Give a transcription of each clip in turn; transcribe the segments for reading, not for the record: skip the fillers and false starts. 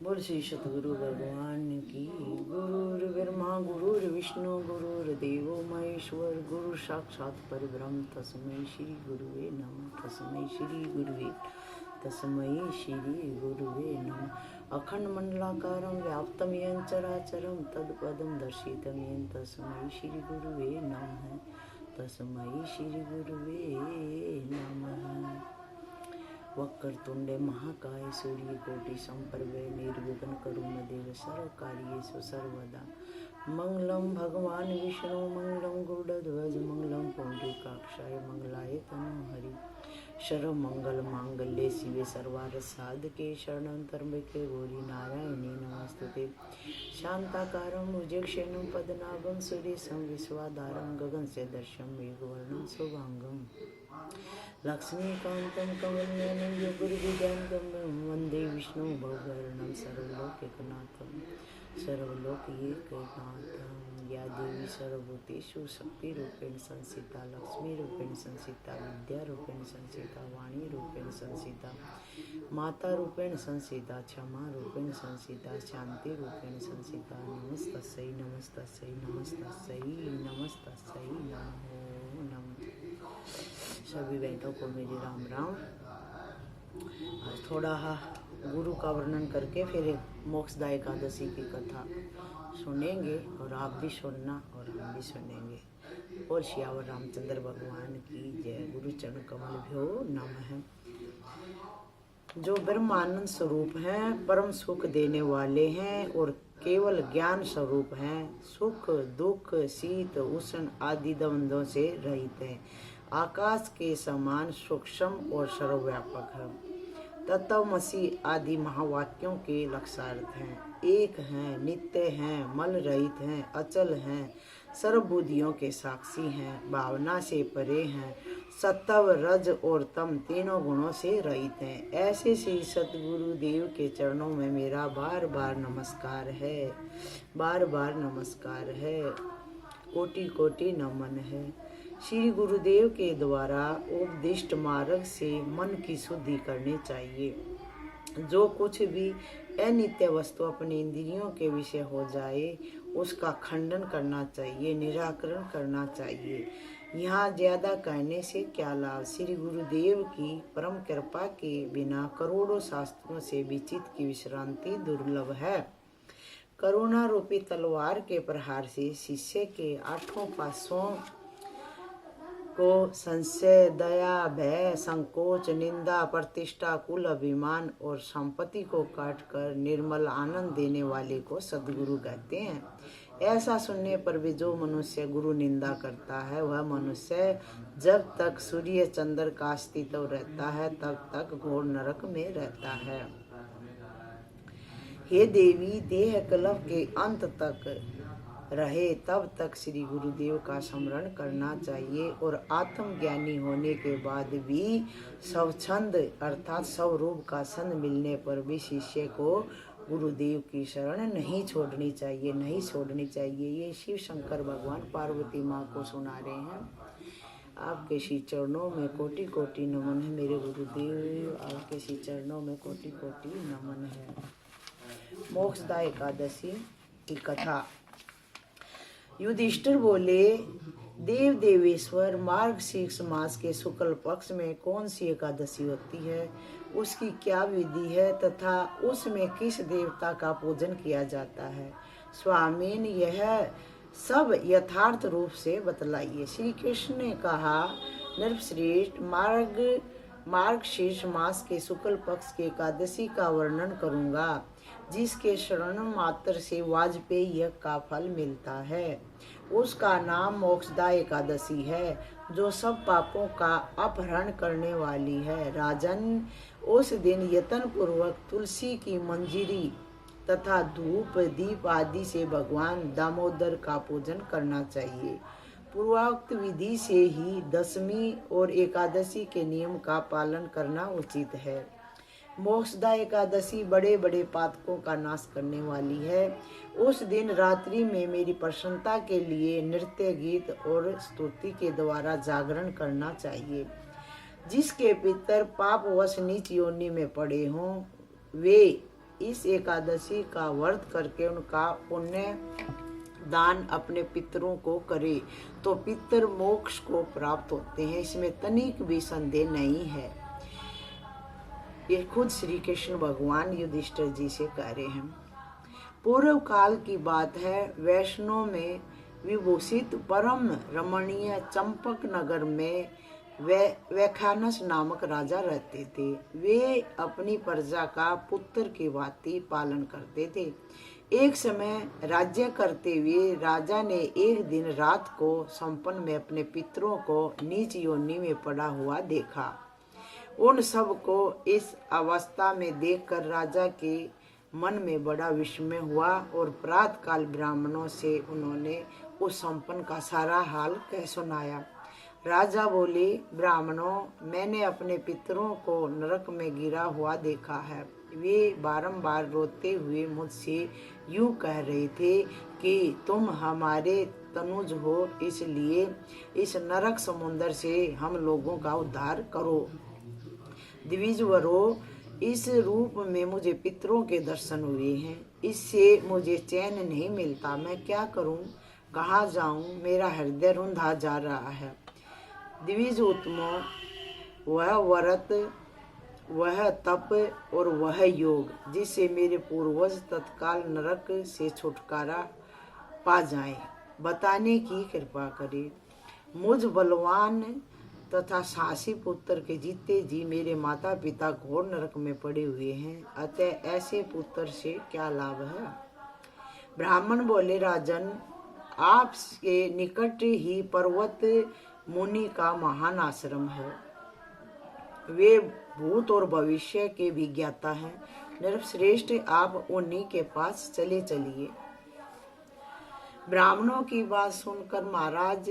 बोल श्री सतगुरु भगवान की। गुरुर् ब्रह्मा गुरुर्विष्णु गुरुर्देवो महेश्वर, गुरु साक्षात परब्रह्म तस्मै श्री गुरुवे नमः। तस्मै श्री गुरुवे तस्मै श्री गुरुवे नमः। अखंड मंडलाकारं व्याप्तं येन चराचरं तत्पदं दर्शितं येन तस्मै श्री गुरुवे नमः। तस्मै श्री गुरुवे नमः। वक्रतुंडे महाकाय सूर्यकोटि संप्रभे निर्विघ्नं करोमि देव सर्वकार्येषु सर्वदा। मंगलम भगवान विष्णु मंगलम गरुड़ध्वज मंगलम पुंडरीकाक्षाय मंगलाय तनोहरि। सर्वमंगल मांगल्ये शिवे सर्वार्थ साधके शरणं त्र्यंबके गौरी नारायणी नमस्तुते। शांताकारं भुजगशयनं पद्मनाभं सुरेशं विश्वाधारं गगनसदृशं मेघवर्णं शुभांगं। लक्ष्मीकान्तं कमलनयनं योगिर्विद्यान्तं वन्दे विष्णु भवभयहरणं सर्वलोकैकनाथं। या देवी सर्वभूतेषु शक्तिरूपेण संस्थिता, लक्ष्मीरूपेण संस्थिता, विद्यारूपेण संस्थिता, वाणीरूपेण संस्थिता, मातारूपेण संस्थिता, क्षमारूपेण संस्थिता, शान्तिरूपेण संस्थिता। नमस्तस्यै नमस्तस्यै नमस्तस्यै नमस्तस्यै नमो नमः। सभी बहनों को मेरी राम राम। आज थोड़ा गुरु का वर्णन करके फिर एक मोक्षदा एकादशी की कथा सुनेंगे और आप भी सुनना और हम भी सुनेंगे। और श्यावर रामचंद्र भगवान की जय। गुरु चरण कमल भ्यो नमः। जो ब्रह्मानंद स्वरूप हैं, परम सुख देने वाले हैं और केवल ज्ञान स्वरूप हैं, सुख दुख शीत उष्ण आदि द्वंद्वों से रहित हैं, आकाश के समान सूक्ष्म और सर्वव्यापक है। तत्वमसि आदि महावाक्यों के लक्ष्यार्थ हैं। एक हैं, नित्य हैं, मल रहित हैं, अचल हैं, सर्वबुद्धियों के साक्षी हैं, भावना से परे हैं, सत्व रज और तम तीनों गुणों से रहित हैं। ऐसे श्री सतगुरु देव के चरणों में मेरा बार बार नमस्कार है, बार बार नमस्कार है, कोटि कोटि नमन है। श्री गुरुदेव के द्वारा उपदिष्ट मार्ग से मन की शुद्धि करनी चाहिए। जो कुछ भी अनित्य वस्तु अपनी इंद्रियों के विषय हो जाए उसका खंडन करना चाहिए, निराकरण करना चाहिए। यहाँ ज्यादा कहने से क्या लाभ। श्री गुरुदेव की परम कृपा के बिना करोड़ों शास्त्रों से विचित की विश्रांति दुर्लभ है। करुणा रूपी तलवार के प्रहार से शिष्य के आठों पासों को संशय दया भय संकोच निंदा प्रतिष्ठा कुल अभिमान और संपत्ति को काटकर निर्मल आनंद देने वाले को सद्गुरु कहते हैं। ऐसा सुनने पर भी जो मनुष्य गुरु निंदा करता है वह मनुष्य जब तक सूर्य चंद्र का अस्तित्व रहता है तब तक घोर नरक में रहता है। हे देवी, देह कल्प के अंत तक रहे तब तक श्री गुरुदेव का स्मरण करना चाहिए और आत्मज्ञानी होने के बाद भी स्वच्छंद अर्थात स्वरूप का छंद मिलने पर भी शिष्य को गुरुदेव की शरण नहीं छोड़नी चाहिए, नहीं छोड़नी चाहिए। ये शिव शंकर भगवान पार्वती माँ को सुना रहे हैं। आपके श्री चरणों में कोटि कोटि नमन है मेरे गुरुदेव, आपके श्री चरणों में कोटि कोटि नमन है। मोक्षदा एकादशी की कथा। युधिष्ठिर बोले, देव देवेश्वर, मार्गशीर्ष मास के शुक्ल पक्ष में कौन सी एकादशी होती है, उसकी क्या विधि है तथा उसमें किस देवता का पूजन किया जाता है। स्वामीन, यह सब यथार्थ रूप से बतलाइए। श्री कृष्ण ने कहा, नृपश्रेष्ठ, मार्गशीर्ष मास के शुक्ल पक्ष की एकादशी का वर्णन करूंगा, जिसके शरण मात्र से वाजपेयी यज्ञ का फल मिलता है। उसका नाम मोक्षदा एकादशी है, जो सब पापों का अपहरण करने वाली है। राजन, उस दिन यत्न पूर्वक तुलसी की मंजरी तथा धूप दीप आदि से भगवान दामोदर का पूजन करना चाहिए। पूर्वोक्त विधि से ही दशमी और एकादशी के नियम का पालन करना उचित है। मोक्षदा एकादशी बड़े बड़े पातकों का नाश करने वाली है। उस दिन रात्रि में मेरी प्रसन्नता के लिए नृत्य गीत और स्तुति के द्वारा जागरण करना चाहिए। जिसके पितर पापवश नीच योनि में पड़े हों वे इस एकादशी का व्रत करके उनका पुण्य दान अपने पितरों को करे तो पितर मोक्ष को प्राप्त होते हैं, इसमें तनिक भी संदेह नहीं है। ये खुद श्री कृष्ण भगवान युधिष्ठिर जी से कह रहे हैं। पूर्व काल की बात है, वैष्णव में विभूषित परम रमणीय चंपक नगर में वैखानस नामक राजा रहते थे। वे अपनी प्रजा का पुत्र की भांति पालन करते थे। एक समय राज्य करते हुए राजा ने एक दिन रात को संपन्न में अपने पितरों को नीच योनि में पड़ा हुआ देखा। उन सब को इस अवस्था में देखकर राजा के मन में बड़ा विस्मय हुआ और प्रातः काल ब्राह्मणों से उन्होंने उस संपन्न का सारा हाल कह सुनाया। राजा बोले, ब्राह्मणों, मैंने अपने पितरों को नरक में गिरा हुआ देखा है। वे बारंबार रोते हुए मुझसे यूं कह रहे थे कि तुम हमारे तनुज हो, इसलिए इस नरक समुद्र से हम लोगों का उद्धार करो। द्विजवरों, इस रूप में मुझे पितरों के दर्शन हुए हैं, इससे मुझे चैन नहीं मिलता। मैं क्या करूं, कहाँ जाऊं, मेरा हृदय रुंधा जा रहा है। द्विज उत्तमों, वह व्रत, वह तप और वह योग जिससे मेरे पूर्वज तत्काल नरक से छुटकारा पा जाएं, बताने की कृपा करें। मुझ बलवान तथा साहसी पुत्र के जीते जी मेरे माता पिता घोर नरक में पड़े हुए हैं, अतः ऐसे पुत्र से क्या लाभ है। ब्राह्मण बोले, राजन, आपके निकट ही पर्वत मुनि का महान आश्रम है। वे भूत और भविष्य के भी ज्ञाता हैं। नरश्रेष्ठ, आप उन्हीं के पास चलिए। ब्राह्मणों की बात सुनकर महाराज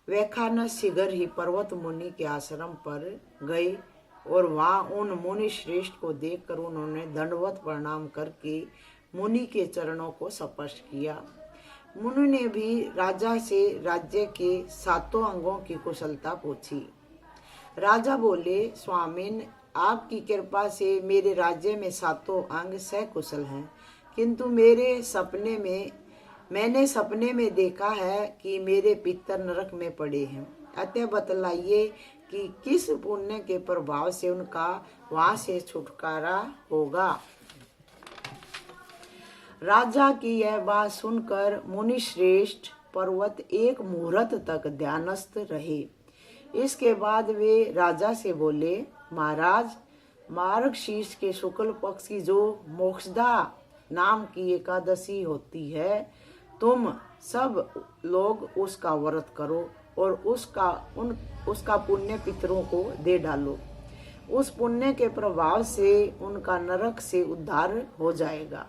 वैखानस शीघ्र ही पर्वत मुनि के आश्रम पर गए और वहां उन मुनि श्रेष्ठ को देखकर उन्होंने दंडवत प्रणाम करके मुनि के चरणों को स्पर्श किया। मुनि ने भी राजा से राज्य के 7 अंगों की कुशलता पूछी। राजा बोले, स्वामिन, आपकी कृपा से मेरे राज्य में 7 अंग सकुशल हैं, किंतु मैंने सपने में देखा है कि मेरे पितर नरक में पड़े हैं। अतः बतलाइए कि किस पुण्य के प्रभाव से उनका वहां से छुटकारा होगा। राजा की यह बात सुनकर मुनि श्रेष्ठ पर्वत एक मुहूर्त तक ध्यानस्थ रहे। इसके बाद वे राजा से बोले, महाराज, मार्गशीर्ष के शुक्ल पक्ष की जो मोक्षदा नाम की एकादशी होती है, तुम सब लोग उसका व्रत करो और उसका पुण्य पितरों को दे डालो। उस पुण्य के प्रभाव से उनका नरक से उद्धार हो जाएगा।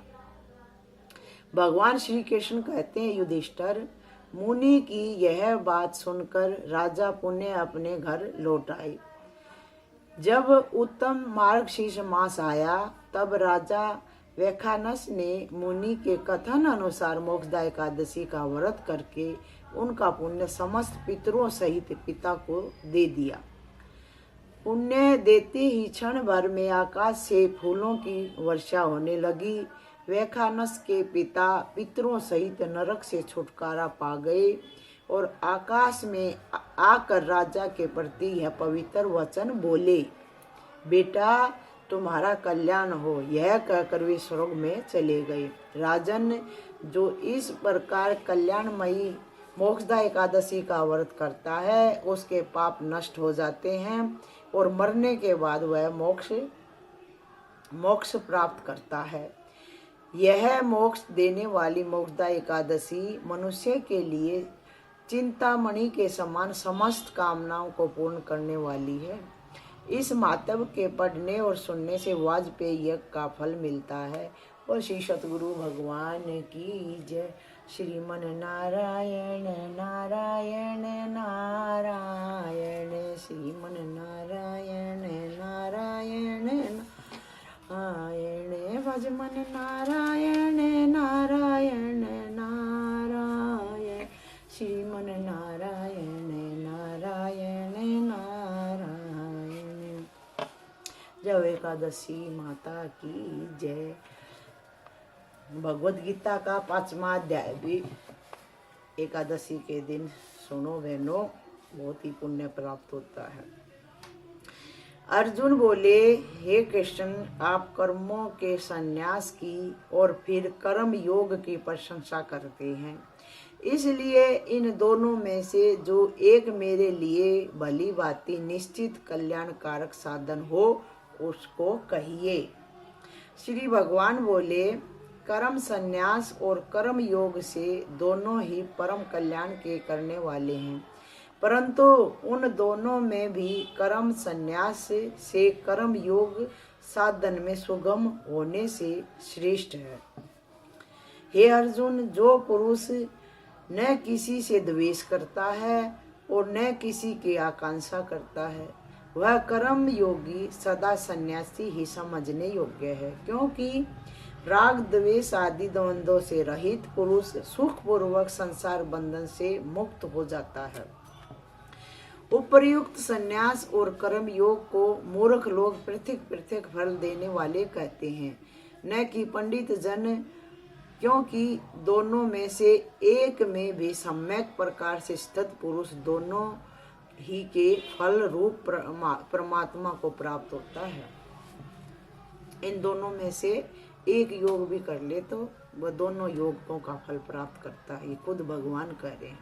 भगवान श्री कृष्ण कहते हैं, युधिष्ठिर, मुनि की यह बात सुनकर राजा पुण्य अपने घर लौट आए। जब उत्तम मार्गशीर्ष मास आया, तब राजा वैखानस ने मुनि के कथन अनुसार मोक्षदा एकादशी का व्रत करके उनका पुण्य समस्त पितरों सहित पिता को दे दिया। पुण्य देते ही क्षण भर में आकाश से फूलों की वर्षा होने लगी। वैखानस के पिता पितरों सहित नरक से छुटकारा पा गए और आकाश में आकर राजा के प्रति यह पवित्र वचन बोले, बेटा, तुम्हारा कल्याण हो। यह कहकर वे स्वर्ग में चले गए। राजन, जो इस प्रकार कल्याणमयी मोक्षदा एकादशी का व्रत करता है, उसके पाप नष्ट हो जाते हैं और मरने के बाद वह मोक्ष प्राप्त करता है। यह मोक्ष देने वाली मोक्षदा एकादशी मनुष्य के लिए चिंतामणि के समान समस्त कामनाओं को पूर्ण करने वाली है। इस मातब के पढ़ने और सुनने से वाजपेयी यज्ञ का फल मिलता है। और श्री सतगुरु भगवान की जय। श्रीमन नारायण नारायण नारायण, श्रीमन नारायण नारायण नारायण, भजमन नारायण नारायण नारायण, श्रीमन नारायण नारायण नारायण। जय एकादशी माता की जय। भगवत गीता का 5वां अध्याय भी एकादशी के दिन सुनो बहनों, बहुत ही पुण्य प्राप्त होता है। अर्जुन बोले, हे कृष्ण, आप कर्मों के संन्यास की और फिर कर्म योग की प्रशंसा करते हैं, इसलिए इन दोनों में से जो एक मेरे लिए भली भांति निश्चित कल्याणकारक साधन हो उसको कहिए। श्री भगवान बोले, कर्म संन्यास और कर्म योग से दोनों ही परम कल्याण के करने वाले हैं, परंतु उन दोनों में भी कर्म संन्यास से कर्म योग साधन में सुगम होने से श्रेष्ठ है। हे अर्जुन, जो पुरुष न किसी से द्वेष करता है और न किसी की आकांक्षा करता है, वह कर्म योगी सदा सन्यासी ही समझने योग्य है, क्योंकि राग द्वेष आदि द्वंद्वों से रहित पुरुष सुख पूर्वक संसार बंधन से मुक्त हो जाता है। उपर्युक्त संन्यास और कर्म योग को मूर्ख लोग पृथक पृथक फल देने वाले कहते हैं, न कि पंडित जन, क्योंकि दोनों में से एक में भी सम्यक प्रकार से स्थित पुरुष दोनों ही के फल रूप परमात्मा को प्राप्त होता है। इन दोनों में से एक योग भी कर ले तो वह दोनों योगों का फल प्राप्त करता है, ये खुद भगवान कह रहे हैं।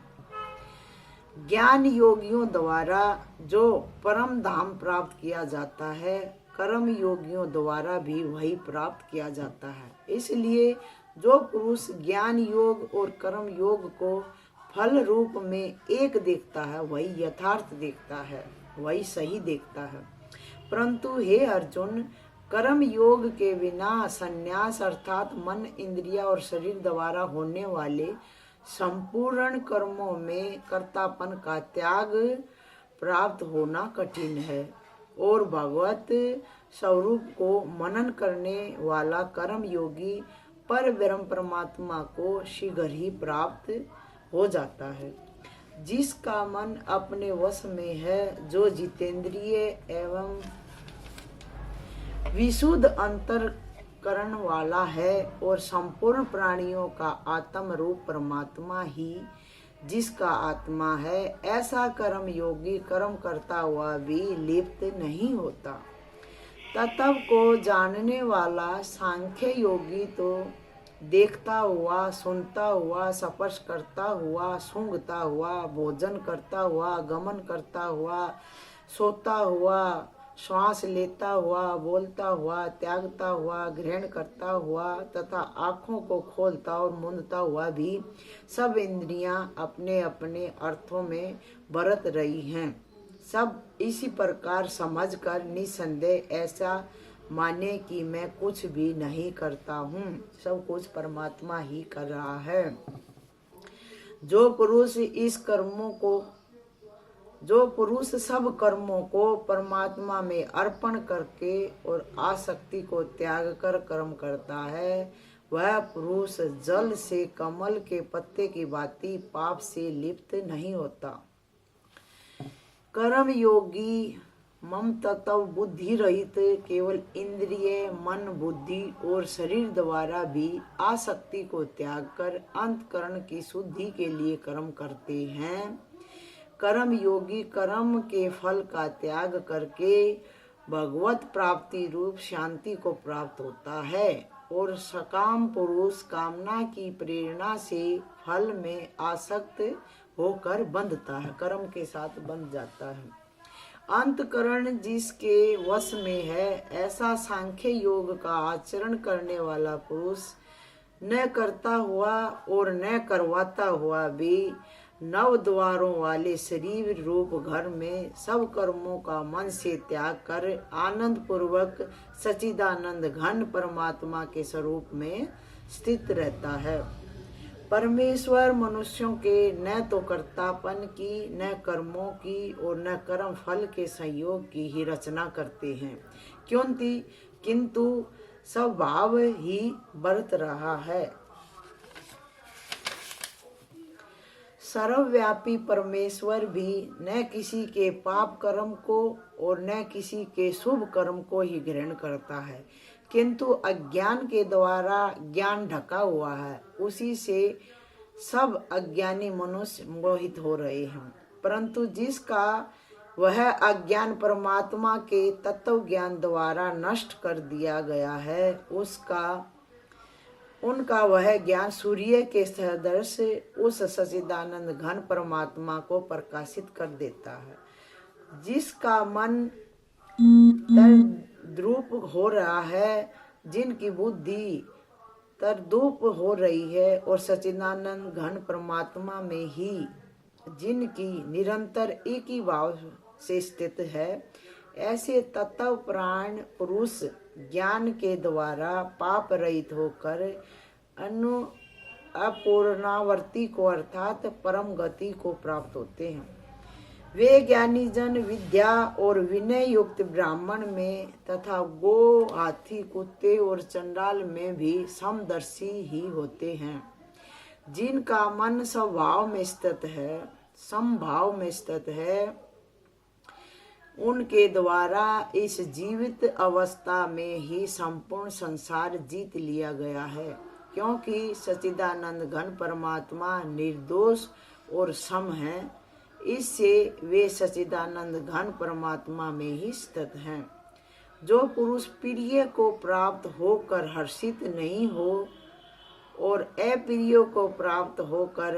ज्ञान योगियों द्वारा जो परम धाम प्राप्त किया जाता है, कर्म योगियों द्वारा भी वही प्राप्त किया जाता है। इसलिए जो पुरुष ज्ञान योग और कर्म योग को फल रूप में एक देखता है, वही यथार्थ देखता है, वही सही देखता है। परंतु हे अर्जुन, कर्म योग के बिना संन्यास अर्थात मन, इंद्रिया और शरीर द्वारा होने वाले संपूर्ण कर्मों में कर्तापन का त्याग प्राप्त होना कठिन है, और भगवत स्वरूप को मनन करने वाला कर्म योगी पर ब्रह्म परमात्मा को शीघ्र ही प्राप्त हो जाता है। जिसका मन अपने वश में है, जो जितेंद्रिय एवं विशुद्ध अंतरकरण वाला है, और संपूर्ण प्राणियों का आत्म रूप परमात्मा ही जिसका आत्मा है, ऐसा कर्म योगी कर्म करता हुआ भी लिप्त नहीं होता। तत्व को जानने वाला सांख्य योगी तो देखता हुआ, सुनता हुआ, स्पर्श करता हुआ, सूंघता हुआ, भोजन करता हुआ, गमन करता हुआ, सोता हुआ, श्वास लेता हुआ, बोलता हुआ, त्यागता हुआ, ग्रहण करता हुआ तथा आँखों को खोलता और मूंदता हुआ भी सब इंद्रियां अपने अपने अर्थों में बरत रही हैं। सब इसी प्रकार समझकर निसंदेह ऐसा माने कि मैं कुछ भी नहीं करता हूँ, सब कुछ परमात्मा ही कर रहा है। जो पुरुष सब कर्मों को परमात्मा में अर्पण करके और आसक्ति को त्याग कर कर्म करता है, वह पुरुष जल से कमल के पत्ते की भांति पाप से लिप्त नहीं होता। कर्म योगी मम तत्व बुद्धि रहित केवल इंद्रिय, मन, बुद्धि और शरीर द्वारा भी आसक्ति को त्याग कर अंतकरण की शुद्धि के लिए कर्म करते हैं। कर्म योगी कर्म के फल का त्याग करके भगवत प्राप्ति रूप शांति को प्राप्त होता है, और सकाम पुरुष कामना की प्रेरणा से फल में आसक्त होकर बंधता है, कर्म के साथ बंध जाता है। अंतकरण जिसके वश में है, ऐसा सांख्य योग का आचरण करने वाला पुरुष न करता हुआ और न करवाता हुआ भी नव द्वारों वाले शरीर रूप घर में सब कर्मों का मन से त्याग कर आनंद पूर्वक सच्चिदानंद घन परमात्मा के स्वरूप में स्थित रहता है। परमेश्वर मनुष्यों के न तो कर्तापन की, न कर्मों की और न कर्म फल के संयोग की ही रचना करते हैं, किंतु स्वभाव ही बरत रहा है। सर्वव्यापी परमेश्वर भी न किसी के पाप कर्म को और न किसी के शुभ कर्म को ही ग्रहण करता है, किंतु अज्ञान के द्वारा ज्ञान ढका हुआ है, उसी से सब अज्ञानी मनुष्य मोहित हो रहे हैं। परंतु जिसका वह अज्ञान परमात्मा के तत्व ज्ञान द्वारा नष्ट कर दिया गया है, उनका वह ज्ञान सूर्य के सदृश उस सच्चिदानंद घन परमात्मा को प्रकाशित कर देता है। जिसका मन तद्रूप हो रहा है, जिनकी बुद्धि तद्रूप हो रही है और सच्चिदानंद घन परमात्मा में ही जिनकी निरंतर एक ही भाव से स्थित है, ऐसे तत्व प्राण पुरुष ज्ञान के द्वारा पाप रहित होकर अपूर्णावर्ती को अर्थात परम गति को प्राप्त होते हैं। वे ज्ञानी जन विद्या और विनय युक्त ब्राह्मण में तथा गो, हाथी, कुत्ते और चंडाल में भी समदर्शी ही होते हैं। जिनका मन स्वभाव में स्थित है, समभाव में स्थित है, उनके द्वारा इस जीवित अवस्था में ही संपूर्ण संसार जीत लिया गया है, क्योंकि सच्चिदानंद घन परमात्मा निर्दोष और सम है। इससे वे सच्चिदानंद घन परमात्मा में ही स्थित हैं। जो पुरुष प्रिय को प्राप्त होकर हर्षित नहीं हो और अप्रिय को प्राप्त होकर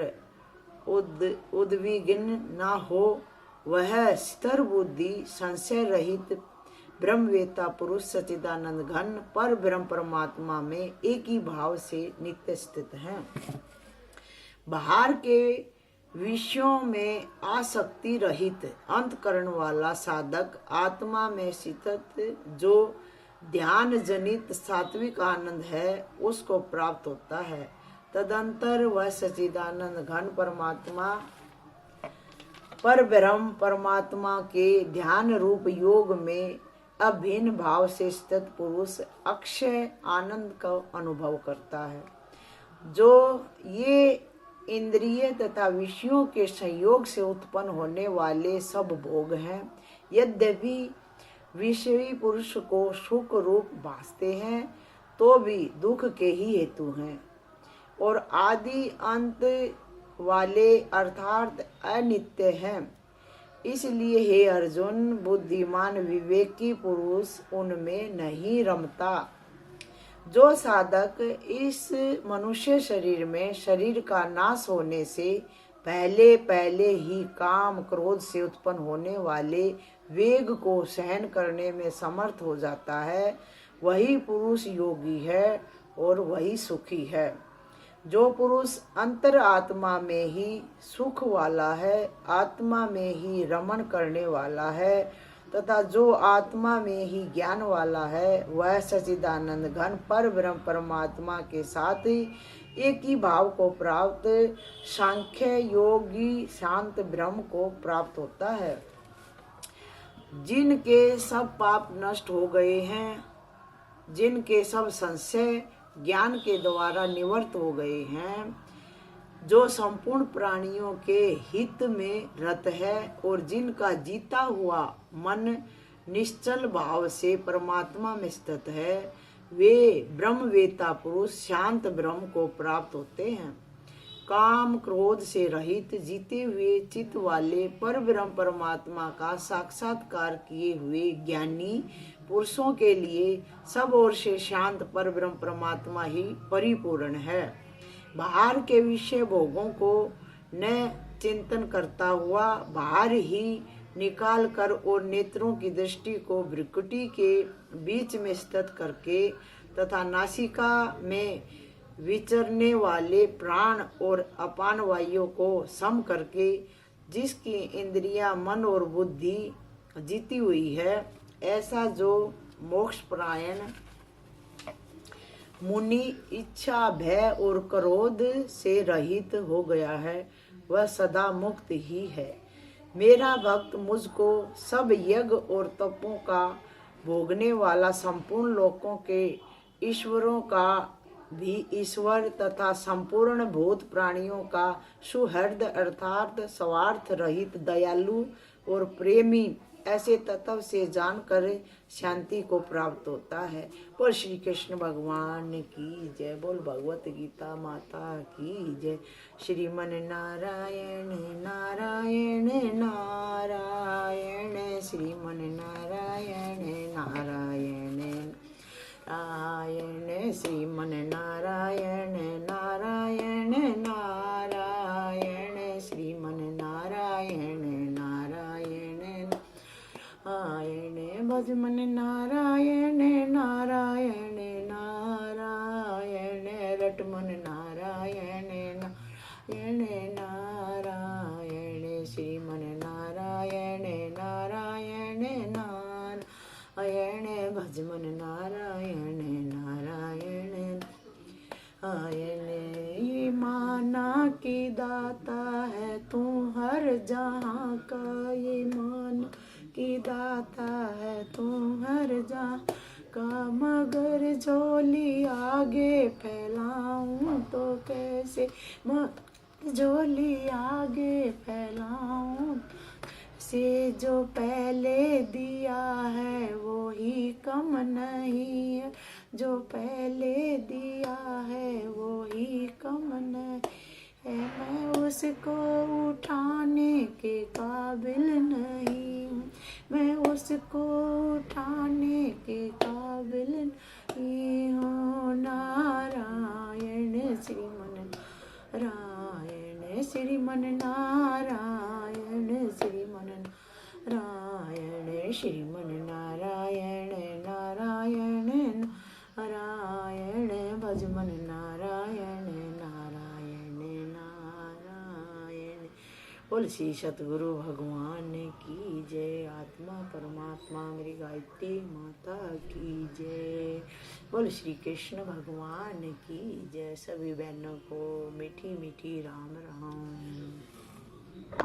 उद्विग्न न हो, वह स्थिर बुद्धि संशय रहित ब्रह्मवेता पुरुष सच्चिदानंद घन पर ब्रह्म परमात्मा में एक ही भाव से नित्य स्थित है। बाहर के विषयों में आसक्ति रहित अंतकरण वाला साधक आत्मा में स्थित जो ध्यान जनित सात्विक आनंद है, उसको प्राप्त होता है। तदंतर वह सच्चिदानंद घन परमात्मा पर ब्रह्म परमात्मा के ध्यान रूप योग में अभिन्न भाव से स्थित पुरुष अक्षय आनंद का अनुभव करता है। जो ये इंद्रिय तथा विषयों के संयोग से उत्पन्न होने वाले सब भोग हैं, यद्यपि विषयी पुरुष को सुख रूप भासते हैं, तो भी दुख के ही हेतु हैं और आदि अंत वाले अर्थात अनित्य हैं। इसलिए हे अर्जुन, बुद्धिमान विवेकी पुरुष उनमें नहीं रमता। जो साधक इस मनुष्य शरीर में शरीर का नाश होने से पहले ही काम क्रोध से उत्पन्न होने वाले वेग को सहन करने में समर्थ हो जाता है, वही पुरुष योगी है और वही सुखी है। जो पुरुष अंतर आत्मा में ही सुख वाला है, आत्मा में ही रमण करने वाला है तथा जो आत्मा में ही ज्ञान वाला है, वह सच्चिदानंद घन पर ब्रह्म परमात्मा के साथ एक ही भाव को प्राप्त सांख्य योगी शांत ब्रह्म को प्राप्त होता है। जिनके सब पाप नष्ट हो गए हैं, जिनके सब संशय ज्ञान के द्वारा निवृत्त हो गए हैं, जो संपूर्ण प्राणियों के हित में रत है और जिनका जीता हुआ मन निश्चल भाव से परमात्मा में स्थित है, वे ब्रह्मवेता पुरुष शांत ब्रह्म को प्राप्त होते हैं। काम क्रोध से रहित जीते हुए चित्त वाले पर ब्रह्म परमात्मा का साक्षात्कार किए हुए ज्ञानी पुरुषों के लिए सब ओर से शांत पर ब्रह्म परमात्मा ही परिपूर्ण है। बाहर के विषय भोगों को न चिंतन करता हुआ बाहर ही निकाल कर और नेत्रों की दृष्टि को भ्रुकुटी के बीच में स्थित करके तथा नासिका में विचरने वाले प्राण और अपान वायु को सम करके जिसकी इंद्रियां मन और बुद्धि जीती हुई है, ऐसा जो मोक्ष परायण मुनि इच्छा भय और क्रोध से रहित हो गया है, वह सदा मुक्त ही है। मेरा भक्त मुझको सब यज्ञ और तपों का भोगने वाला संपूर्ण लोकों के ईश्वरों का भी ईश्वर तथा संपूर्ण भूत प्राणियों का सुहृद अर्थात स्वार्थ रहित दयालु और प्रेमी ऐसे तत्व से जानकर शांति को प्राप्त होता है। बोल श्री कृष्ण भगवान की जय। बोल भगवत गीता माता की जय। श्रीमन नारायण नारायण नारायण, श्रीमन नारायण नारायण नारायण, श्रीमन नारायण नारायण नारायण, श्रीमन नारायण नारायण नारायण, भजमन नारायण नारायण नारायण, रटमन नारायण नारायण नारायण, श्रीमन नारायण नारायण नारायण, भजमन नारायण नारायण नारायण। ये माना की दाता है तू हर जहाँ का, ये मान की दाता है तू हर जहाँ का, मगर झोली आगे फैलाऊं तो कैसे, मगर झोली आगे फैलाऊं से, जो पहले दिया है वो ही कम नहीं है, जो पहले दिया है वो ही कम नहीं है, मैं उसको उठाने के काबिल नहीं हूँ, मैं उसको उठाने के काबिल नहीं हूँ। नारायण श्रीमन नारायण, श्रीमन नारायण, श्रीमन नारायण, श्रीमन नारायण नारायण नारायण, भजमन नारायण नारायण नारायण। बोल श्री सतगुरु भगवान की जय। आत्मा परमात्मा मेरी गायत्री माता की जय। बोल श्री कृष्ण भगवान की जय। सभी बहनों को मीठी मीठी राम राम।